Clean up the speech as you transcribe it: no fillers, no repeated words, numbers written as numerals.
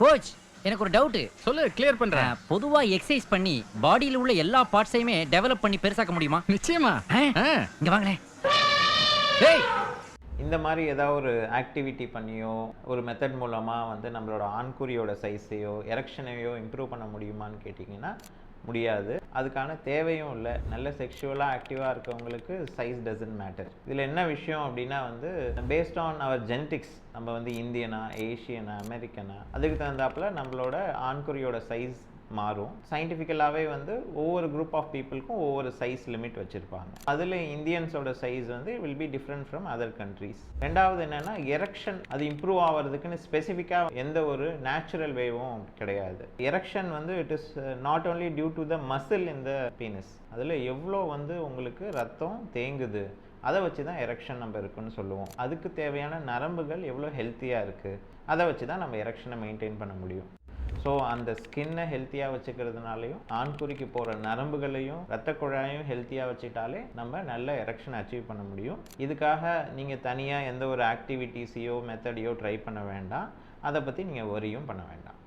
Coach எனக்கு ஒரு doubt. சொல்லு, கிளியர் பண்றேன். பொதுவா எக்ஸசைஸ் பண்ணி பாடியில உள்ள எல்லா பார்ட்ஸையுமே டெவலப் பண்ணி பெருசாக்க முடியுமா? நிச்சயமா. இங்க வாங்களேன். ஏய், இந்த மாதிரி ஏதாவது ஒரு ஆக்டிவிட்டி பண்ணியோ ஒரு மெத்தட் மூலமாக வந்து நம்மளோட ஆண்குறியோட சைஸையோ எரெக்ஷனையோ இம்ப்ரூவ் பண்ண முடியுமான்னு கேட்டிங்கன்னா முடியாது. அதுக்கான தேவையும் இல்லை. நல்ல செக்ஷுவலாக ஆக்டிவாக இருக்கவங்களுக்கு சைஸ் டசன்ட் மேட்டர். இதில் என்ன விஷயம் அப்படின்னா வந்து பேஸ்ட் ஆன் அவர் ஜெனட்டிக்ஸ், நம்ம வந்து இந்தியனா, ஏஷியனா, அமெரிக்கனா, அதுக்கு தகுந்தாப்புல நம்மளோட ஆண்குறியோட சைஸ் மாறும். சயின்டிஃபிக்கலாகவே வந்து ஒவ்வொரு குரூப் ஆஃப் பீப்புளுக்கும் ஒவ்வொரு சைஸ் லிமிட் வச்சுருப்பாங்க. அதில் இந்தியன்ஸோட சைஸ் வந்து will be different from other countries. ரெண்டாவது என்னென்னா எரெக்ஷன், அது இம்ப்ரூவ் ஆகிறதுக்குன்னு ஸ்பெசிஃபிக்காக எந்த ஒரு நேச்சுரல் வேவும் கிடையாது. எரெக்ஷன் வந்து it is not only due to the muscle in the penis. அதில் எவ்வளோ வந்து உங்களுக்கு ரத்தம் தேங்குது அதை வச்சு தான் எரெக்ஷன் நம்ம இருக்குன்னு சொல்லுவோம். அதுக்கு தேவையான நரம்புகள் எவ்வளோ ஹெல்த்தியாக இருக்குது அதை வச்சு தான் நம்ம எரெக்ஷனை மெயின்டைன் பண்ண முடியும். ஸோ அந்த ஸ்கின்னை ஹெல்த்தியாக வச்சுக்கிறதுனாலையும் ஆண்குறிக்கு போகிற நரம்புகளையும் ரத்த குழாயும் ஹெல்த்தியாக வச்சுட்டாலே நம்ம நல்ல எரெக்ஷன் அச்சீவ் பண்ண முடியும். இதுக்காக நீங்கள் தனியாக எந்த ஒரு ஆக்டிவிட்டீஸையோ மெத்தடையோ ட்ரை பண்ண வேண்டாம். அதை பற்றி நீங்கள் வரியும் பண்ண வேண்டாம்.